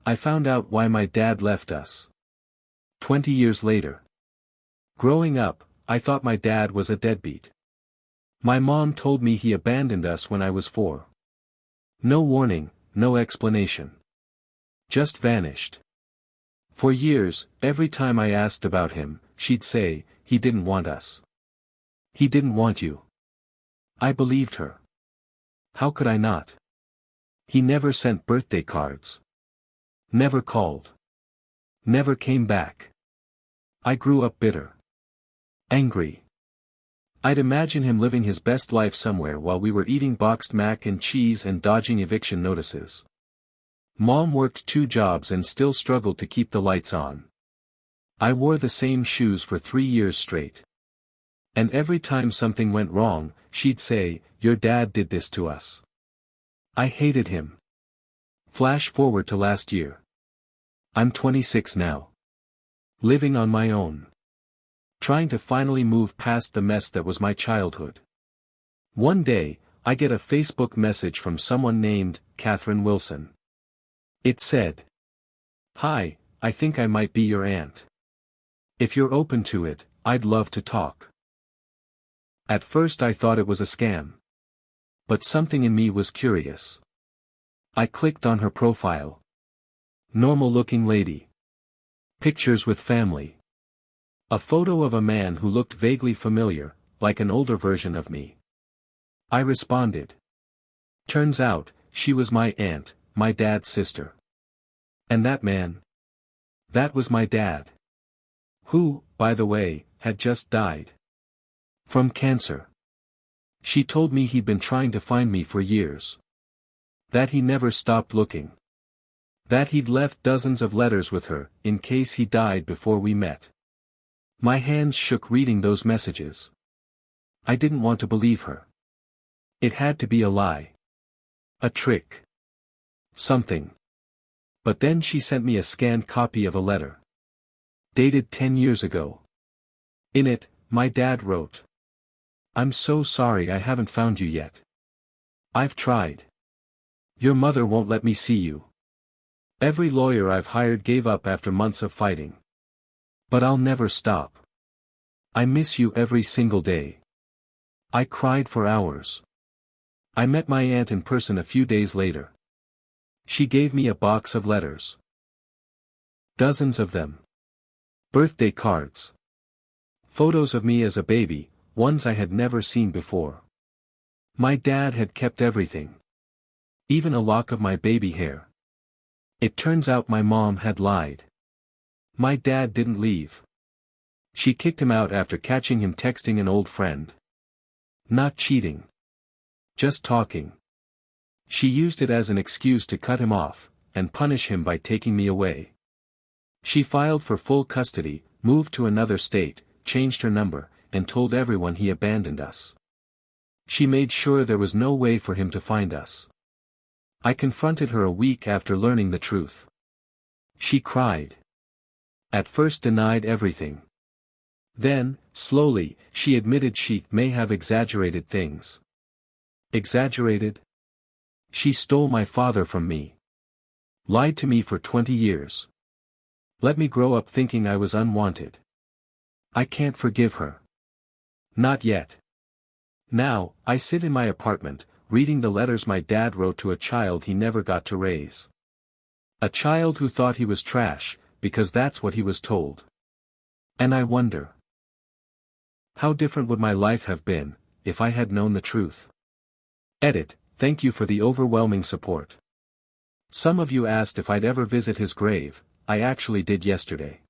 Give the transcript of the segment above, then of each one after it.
I found out why my dad left us. 20 years later. Growing up, I thought my dad was a deadbeat. My mom told me he abandoned us when I was 4. No warning, no explanation. Just vanished. For years, every time I asked about him, she'd say, he didn't want us. He didn't want you. I believed her. How could I not? He never sent birthday cards. Never called. Never came back. I grew up bitter. Angry. I'd imagine him living his best life somewhere while we were eating boxed mac and cheese and dodging eviction notices. Mom worked 2 jobs and still struggled to keep the lights on. I wore the same shoes for 3 years straight. And every time something went wrong, she'd say, "Your dad did this to us." I hated him. Flash forward to last year. I'm 26 now. Living on my own. Trying to finally move past the mess that was my childhood. One day, I get a Facebook message from someone named Catherine Wilson. It said, "Hi, I think I might be your aunt. If you're open to it, I'd love to talk." At first I thought it was a scam. But something in me was curious. I clicked on her profile. Normal-looking lady. Pictures with family. A photo of a man who looked vaguely familiar, like an older version of me. I responded. Turns out, she was my aunt, my dad's sister. And that man? That was my dad. Who, by the way, had just died. From cancer. She told me he'd been trying to find me for years. That he never stopped looking. That he'd left dozens of letters with her, in case he died before we met. My hands shook reading those messages. I didn't want to believe her. It had to be a lie. A trick. Something. But then she sent me a scanned copy of a letter. Dated 10 years ago. In it, my dad wrote. "I'm so sorry I haven't found you yet. I've tried. Your mother won't let me see you. Every lawyer I've hired gave up after months of fighting. But I'll never stop. I miss you every single day." I cried for hours. I met my aunt in person a few days later. She gave me a box of letters. Dozens of them. Birthday cards. Photos of me as a baby, ones I had never seen before. My dad had kept everything. Even a lock of my baby hair. It turns out my mom had lied. My dad didn't leave. She kicked him out after catching him texting an old friend. Not cheating. Just talking. She used it as an excuse to cut him off, and punish him by taking me away. She filed for full custody, moved to another state, changed her number, and told everyone he abandoned us. She made sure there was no way for him to find us. I confronted her a week after learning the truth. She cried. At first denied everything. Then, slowly, she admitted she may have exaggerated things. Exaggerated? She stole my father from me. Lied to me for 20 years. Let me grow up thinking I was unwanted. I can't forgive her. Not yet. Now, I sit in my apartment, reading the letters my dad wrote to a child he never got to raise. A child who thought he was trash, because that's what he was told. And I wonder. How different would my life have been, if I had known the truth? Edit, thank you for the overwhelming support. Some of you asked if I'd ever visit his grave. I actually did yesterday.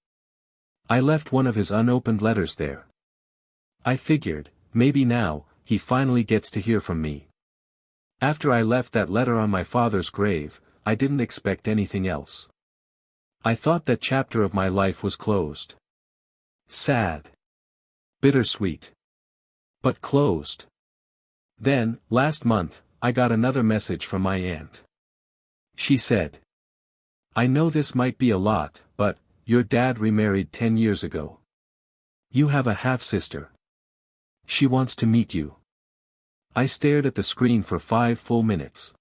I left one of his unopened letters there. I figured, maybe now, he finally gets to hear from me. After I left that letter on my father's grave, I didn't expect anything else. I thought that chapter of my life was closed. Sad. Bittersweet. But closed. Then, last month, I got another message from my aunt. She said, "I know this might be a lot, but, your dad remarried 10 years ago. You have a half-sister. She wants to meet you." I stared at the screen for 5 full minutes.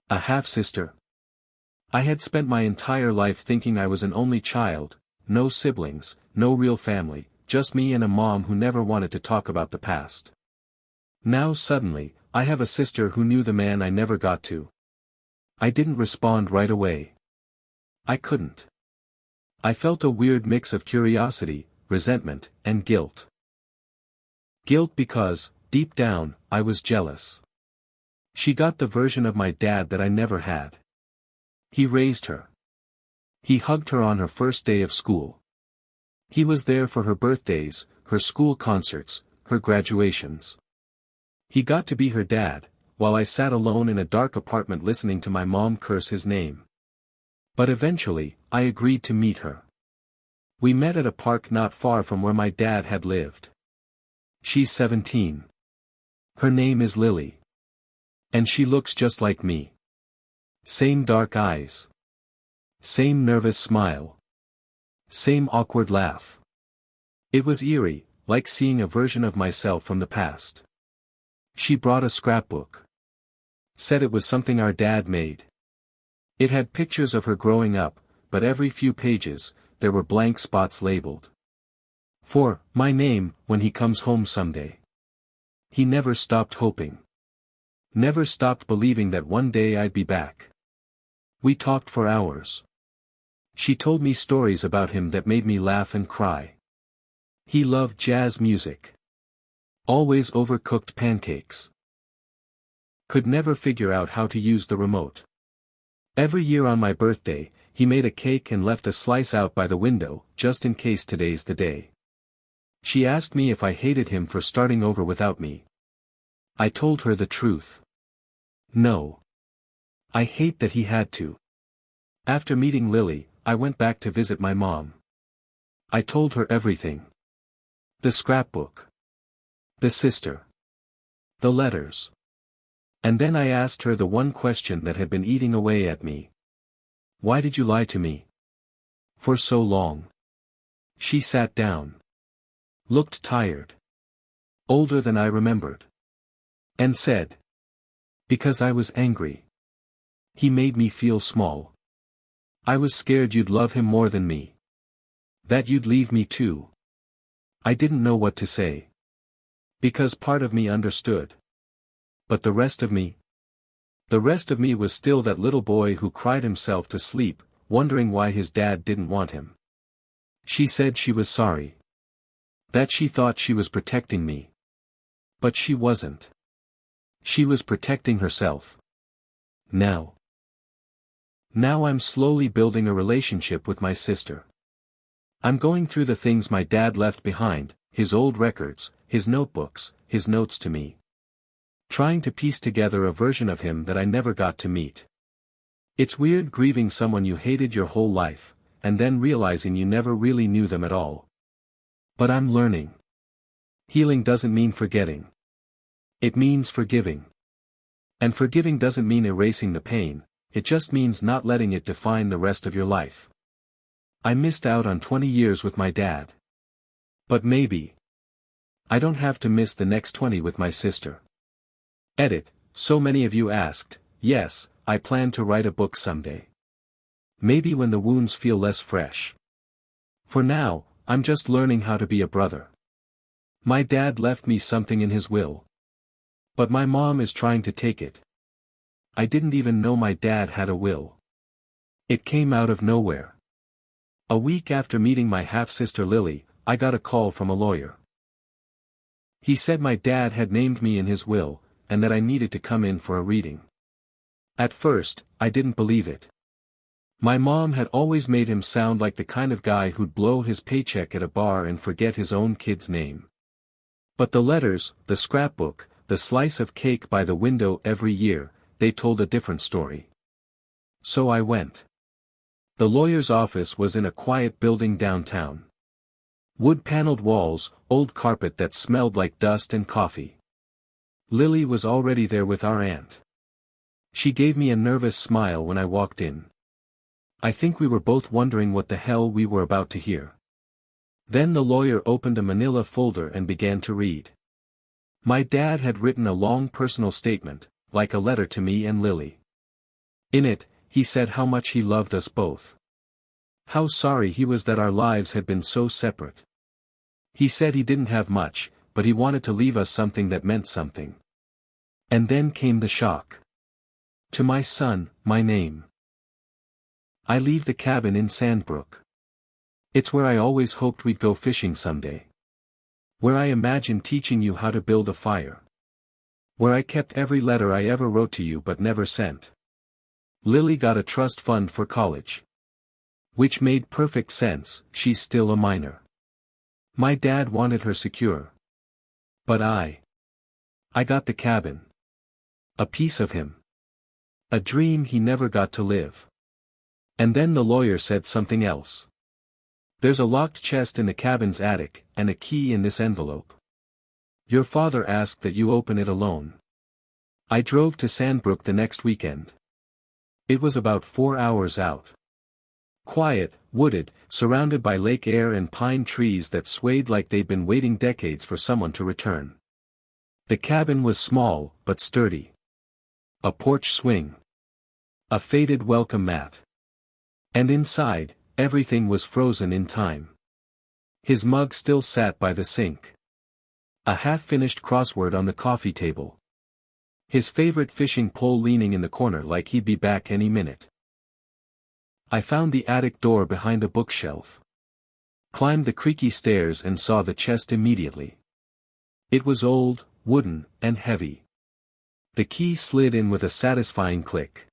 A half-sister? I had spent my entire life thinking I was an only child, no siblings, no real family, just me and a mom who never wanted to talk about the past. Now suddenly, I have a sister who knew the man I never got to. I didn't respond right away. I couldn't. I felt a weird mix of curiosity, resentment, and guilt. Guilt because, deep down, I was jealous. She got the version of my dad that I never had. He raised her. He hugged her on her first day of school. He was there for her birthdays, her school concerts, her graduations. He got to be her dad, while I sat alone in a dark apartment listening to my mom curse his name. But eventually, I agreed to meet her. We met at a park not far from where my dad had lived. She's 17. Her name is Lily. And she looks just like me. Same dark eyes. Same nervous smile. Same awkward laugh. It was eerie, like seeing a version of myself from the past. She brought a scrapbook. Said it was something our dad made. It had pictures of her growing up, but every few pages, there were blank spots labeled. For my name, when he comes home someday. He never stopped hoping. Never stopped believing that one day I'd be back. We talked for hours. She told me stories about him that made me laugh and cry. He loved jazz music. Always overcooked pancakes. Could never figure out how to use the remote. Every year on my birthday, he made a cake and left a slice out by the window, just in case today's the day. She asked me if I hated him for starting over without me. I told her the truth. No. I hate that he had to. After meeting Lily, I went back to visit my mom. I told her everything. The scrapbook. The sister. The letters. And then I asked her the one question that had been eating away at me. Why did you lie to me? For so long. She sat down. Looked tired. Older than I remembered. And said. Because I was angry. He made me feel small. I was scared you'd love him more than me. That you'd leave me too. I didn't know what to say. Because part of me understood. But the rest of me? The rest of me was still that little boy who cried himself to sleep, wondering why his dad didn't want him. She said she was sorry. That she thought she was protecting me. But she wasn't. She was protecting herself. Now. Now I'm slowly building a relationship with my sister. I'm going through the things my dad left behind, his old records, his notebooks, his notes to me. Trying to piece together a version of him that I never got to meet. It's weird grieving someone you hated your whole life, and then realizing you never really knew them at all. But I'm learning. Healing doesn't mean forgetting. It means forgiving. And forgiving doesn't mean erasing the pain, it just means not letting it define the rest of your life. I missed out on 20 years with my dad. But maybe I don't have to miss the next 20 with my sister. Edit, so many of you asked, yes, I plan to write a book someday. Maybe when the wounds feel less fresh. For now, I'm just learning how to be a brother. My dad left me something in his will. But my mom is trying to take it. I didn't even know my dad had a will. It came out of nowhere. A week after meeting my half-sister Lily, I got a call from a lawyer. He said my dad had named me in his will, and that I needed to come in for a reading. At first, I didn't believe it. My mom had always made him sound like the kind of guy who'd blow his paycheck at a bar and forget his own kid's name. But the letters, the scrapbook, the slice of cake by the window every year, they told a different story. So I went. The lawyer's office was in a quiet building downtown. Wood-paneled walls, old carpet that smelled like dust and coffee. Lily was already there with our aunt. She gave me a nervous smile when I walked in. I think we were both wondering what the hell we were about to hear. Then the lawyer opened a manila folder and began to read. My dad had written a long personal statement, like a letter to me and Lily. In it, he said how much he loved us both. How sorry he was that our lives had been so separate. He said he didn't have much, but he wanted to leave us something that meant something. And then came the shock. To my son, my name. I leave the cabin in Sandbrook. It's where I always hoped we'd go fishing someday. Where I imagined teaching you how to build a fire. Where I kept every letter I ever wrote to you but never sent. Lily got a trust fund for college. Which made perfect sense, she's still a minor. My dad wanted her secure. But I got the cabin. A piece of him. A dream he never got to live. And then the lawyer said something else. There's a locked chest in the cabin's attic, and a key in this envelope. Your father asked that you open it alone. I drove to Sandbrook the next weekend. It was about 4 hours out. Quiet, wooded, surrounded by lake air and pine trees that swayed like they'd been waiting decades for someone to return. The cabin was small, but sturdy. A porch swing. A faded welcome mat. And inside, everything was frozen in time. His mug still sat by the sink. A half-finished crossword on the coffee table. His favorite fishing pole leaning in the corner like he'd be back any minute. I found the attic door behind a bookshelf. Climbed the creaky stairs and saw the chest immediately. It was old, wooden, and heavy. The key slid in with a satisfying click.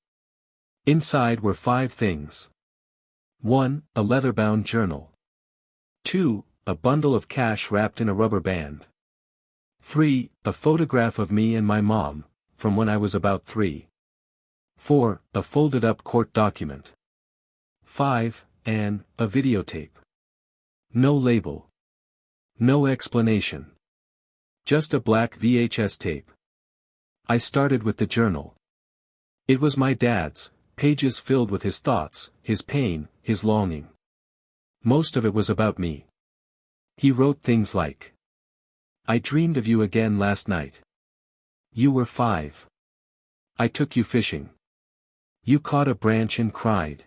Inside were 5 things. 1. A leather-bound journal. 2. A bundle of cash wrapped in a rubber band. 3. A photograph of me and my mom, from when I was about 3. 4. A folded-up court document. 5. A videotape. No label. No explanation. Just a black VHS tape. I started with the journal. It was my dad's, pages filled with his thoughts, his pain, his longing. Most of it was about me. He wrote things like, I dreamed of you again last night. You were 5. I took you fishing. You caught a branch and cried.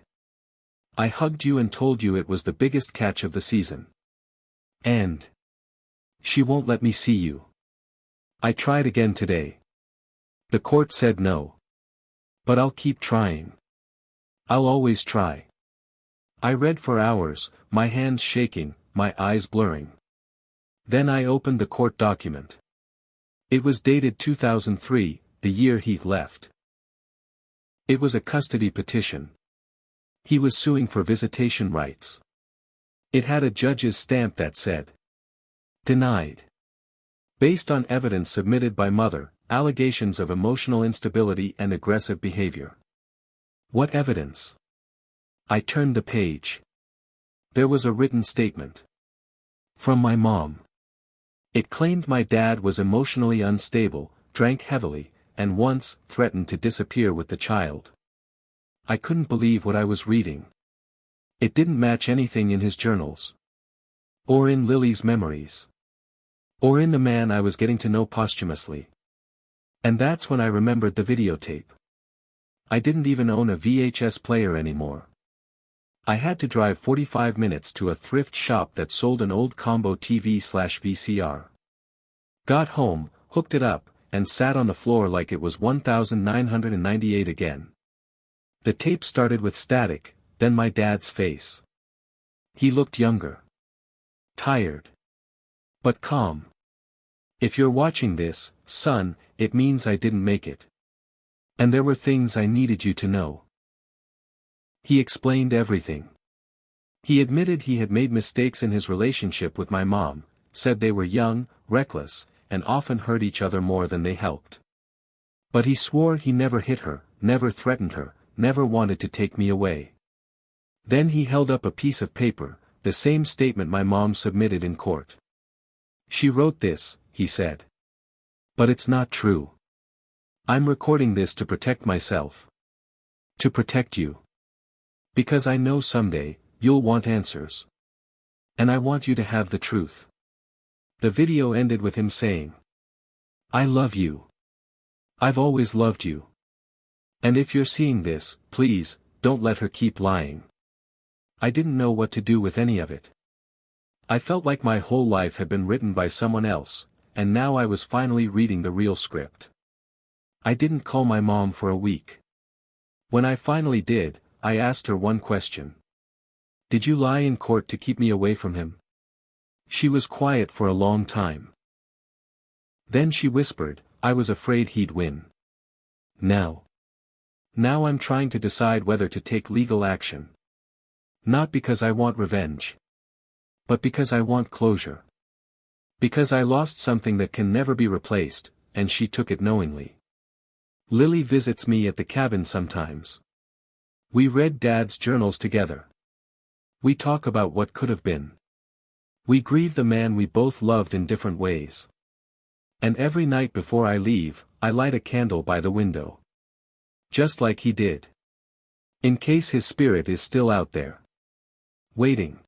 I hugged you and told you it was the biggest catch of the season. And she won't let me see you. I tried again today. The court said no. But I'll keep trying. I'll always try. I read for hours, my hands shaking, my eyes blurring. Then I opened the court document. It was dated 2003, the year Heath left. It was a custody petition. He was suing for visitation rights. It had a judge's stamp that said, denied. Based on evidence submitted by mother, allegations of emotional instability and aggressive behavior. What evidence? I turned the page. There was a written statement. From my mom. It claimed my dad was emotionally unstable, drank heavily, and once threatened to disappear with the child. I couldn't believe what I was reading. It didn't match anything in his journals. Or in Lily's memories. Or in the man I was getting to know posthumously. And that's when I remembered the videotape. I didn't even own a VHS player anymore. I had to drive 45 minutes to a thrift shop that sold an old combo TV/VCR. Got home, hooked it up, and sat on the floor like it was 1998 again. The tape started with static, then my dad's face. He looked younger. Tired. But calm. If you're watching this, son, it means I didn't make it. And there were things I needed you to know. He explained everything. He admitted he had made mistakes in his relationship with my mom, said they were young, reckless, and often hurt each other more than they helped. But he swore he never hit her, never threatened her, never wanted to take me away. Then he held up a piece of paper, the same statement my mom submitted in court. She wrote this, he said. But it's not true. I'm recording this to protect myself. To protect you. Because I know someday, you'll want answers. And I want you to have the truth. The video ended with him saying, I love you. I've always loved you. And if you're seeing this, please, don't let her keep lying. I didn't know what to do with any of it. I felt like my whole life had been written by someone else, and now I was finally reading the real script. I didn't call my mom for a week. When I finally did, I asked her one question. Did you lie in court to keep me away from him? She was quiet for a long time. Then she whispered, I was afraid he'd win. Now I'm trying to decide whether to take legal action. Not because I want revenge. But because I want closure. Because I lost something that can never be replaced, and she took it knowingly. Lily visits me at the cabin sometimes. We read Dad's journals together. We talk about what could have been. We grieve the man we both loved in different ways. And every night before I leave, I light a candle by the window. Just like he did. In case his spirit is still out there. Waiting.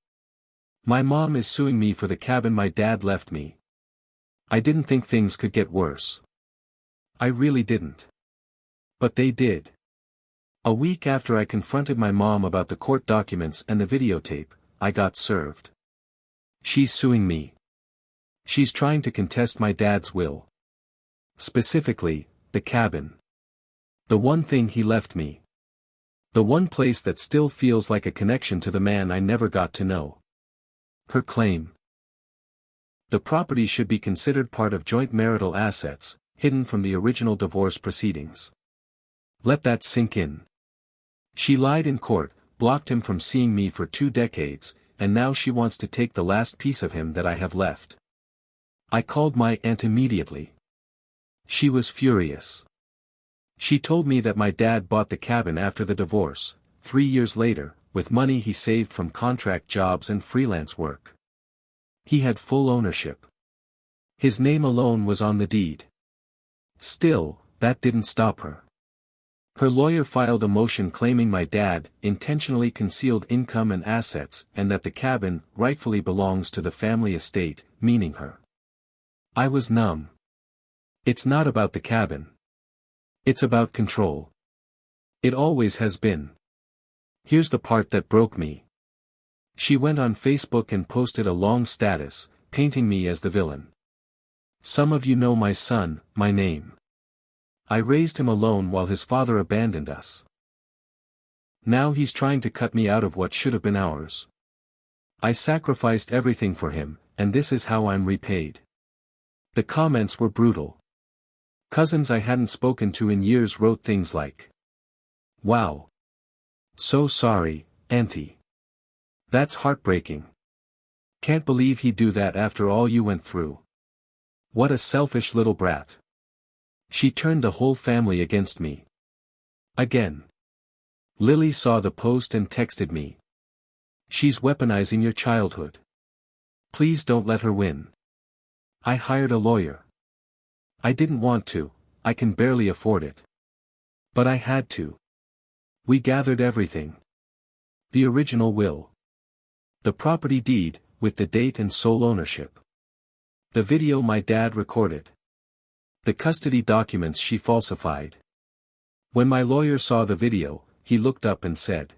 My mom is suing me for the cabin my dad left me. I didn't think things could get worse. I really didn't. But they did. A week after I confronted my mom about the court documents and the videotape, I got served. She's suing me. She's trying to contest my dad's will. Specifically, the cabin. The one thing he left me. The one place that still feels like a connection to the man I never got to know. Her claim. The property should be considered part of joint marital assets, hidden from the original divorce proceedings. Let that sink in. She lied in court, blocked him from seeing me for 2 decades, and now she wants to take the last piece of him that I have left. I called my aunt immediately. She was furious. She told me that my dad bought the cabin after the divorce, 3 years later, with money he saved from contract jobs and freelance work. He had full ownership. His name alone was on the deed. Still, that didn't stop her. Her lawyer filed a motion claiming my dad intentionally concealed income and assets and that the cabin rightfully belongs to the family estate, meaning her. I was numb. It's not about the cabin. It's about control. It always has been. Here's the part that broke me. She went on Facebook and posted a long status, painting me as the villain. Some of you know my son, my name. I raised him alone while his father abandoned us. Now he's trying to cut me out of what should have been ours. I sacrificed everything for him, and this is how I'm repaid. The comments were brutal. Cousins I hadn't spoken to in years wrote things like, "Wow. So sorry, Auntie. That's heartbreaking. Can't believe he'd do that after all you went through. What a selfish little brat. She turned the whole family against me." Again. Lily saw the post and texted me. "She's weaponizing your childhood. Please don't let her win." I hired a lawyer. I didn't want to, I can barely afford it. But I had to. We gathered everything. The original will. The property deed, with the date and sole ownership. The video my dad recorded. The custody documents she falsified. When my lawyer saw the video, he looked up and said,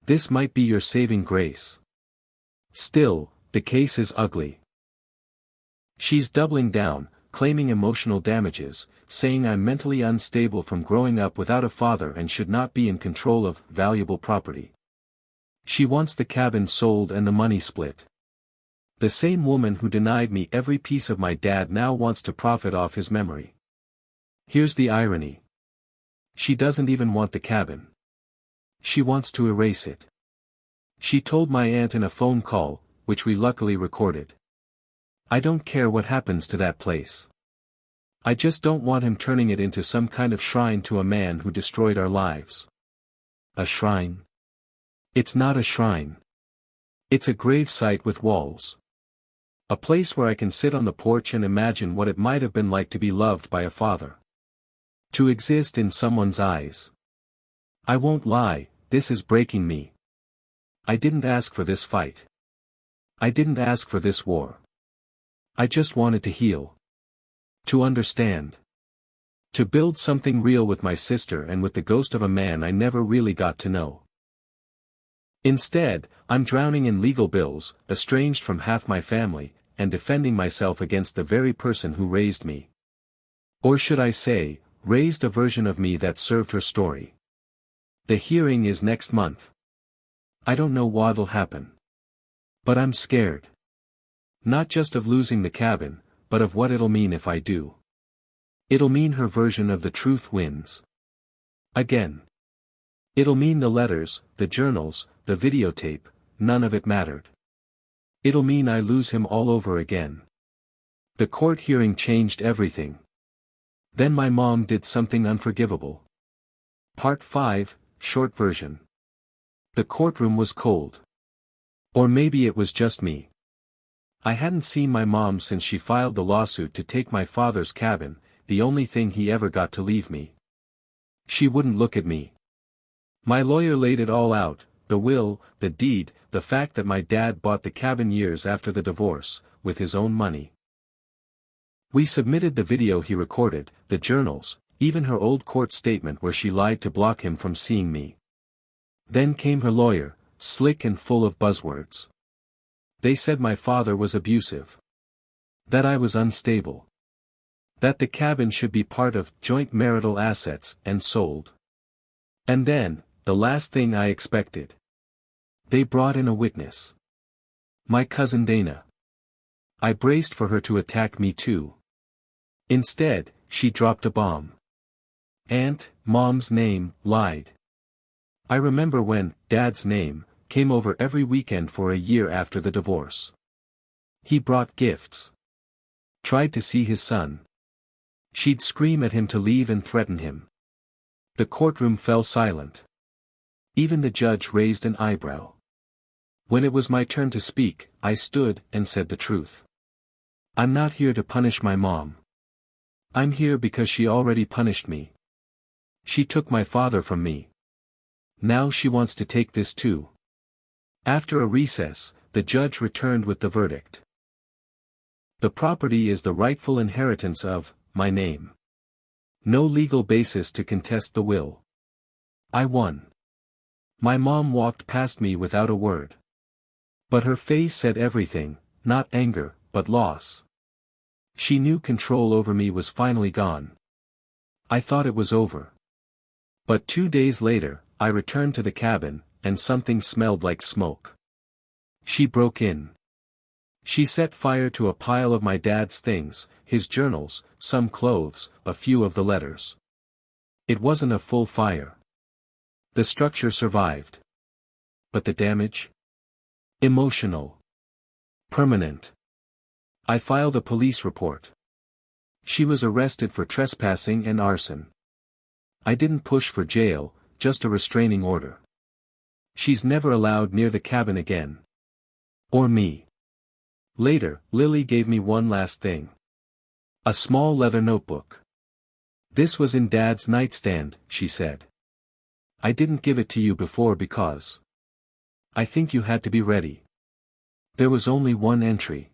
"This might be your saving grace. Still, the case is ugly." She's doubling down, claiming emotional damages, saying I'm mentally unstable from growing up without a father and should not be in control of valuable property. She wants the cabin sold and the money split. The same woman who denied me every piece of my dad now wants to profit off his memory. Here's the irony. She doesn't even want the cabin. She wants to erase it. She told my aunt in a phone call, which we luckily recorded. "I don't care what happens to that place. I just don't want him turning it into some kind of shrine to a man who destroyed our lives." A shrine? It's not a shrine. It's a grave site with walls. A place where I can sit on the porch and imagine what it might have been like to be loved by a father. To exist in someone's eyes. I won't lie, this is breaking me. I didn't ask for this fight. I didn't ask for this war. I just wanted to heal. To understand. To build something real with my sister and with the ghost of a man I never really got to know. Instead, I'm drowning in legal bills, estranged from half my family, and defending myself against the very person who raised me. Or should I say, raised a version of me that served her story. The hearing is next month. I don't know what'll happen. But I'm scared. Not just of losing the cabin, but of what it'll mean if I do. It'll mean her version of the truth wins. Again. It'll mean the letters, the journals, the videotape, none of it mattered. It'll mean I lose him all over again. The court hearing changed everything. Then my mom did something unforgivable. Part 5, short version. The courtroom was cold. Or maybe it was just me. I hadn't seen my mom since she filed the lawsuit to take my father's cabin, the only thing he ever got to leave me. She wouldn't look at me. My lawyer laid it all out, the will, the deed, the fact that my dad bought the cabin years after the divorce, with his own money. We submitted the video he recorded, the journals, even her old court statement where she lied to block him from seeing me. Then came her lawyer, slick and full of buzzwords. They said my father was abusive. That I was unstable. That the cabin should be part of joint marital assets and sold. And then, the last thing I expected. They brought in a witness. My cousin Dana. I braced for her to attack me too. Instead, she dropped a bomb. Aunt, Mom's name, lied. I remember when Dad's name came over every weekend for a year after the divorce. He brought gifts. Tried to see his son. She'd scream at him to leave and threaten him. The courtroom fell silent. Even the judge raised an eyebrow. When it was my turn to speak, I stood and said the truth. I'm not here to punish my mom. I'm here because she already punished me. She took my father from me. Now she wants to take this too. After a recess, the judge returned with the verdict. The property is the rightful inheritance of my name. No legal basis to contest the will. I won. My mom walked past me without a word. But her face said everything, not anger, but loss. She knew control over me was finally gone. I thought it was over. But 2 days later, I returned to the cabin, and something smelled like smoke. She broke in. She set fire to a pile of my dad's things, his journals, some clothes, a few of the letters. It wasn't a full fire. The structure survived. But the damage? Emotional. Permanent. I filed a police report. She was arrested for trespassing and arson. I didn't push for jail, just a restraining order. She's never allowed near the cabin again. Or me. Later, Lily gave me one last thing. A small leather notebook. This was in Dad's nightstand, she said. I didn't give it to you before because I think you had to be ready. There was only one entry.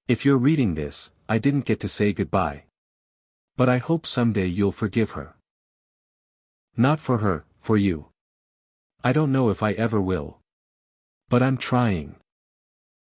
If you're reading this, I didn't get to say goodbye. But I hope someday you'll forgive her. Not for her, for you. I don't know if I ever will. But I'm trying.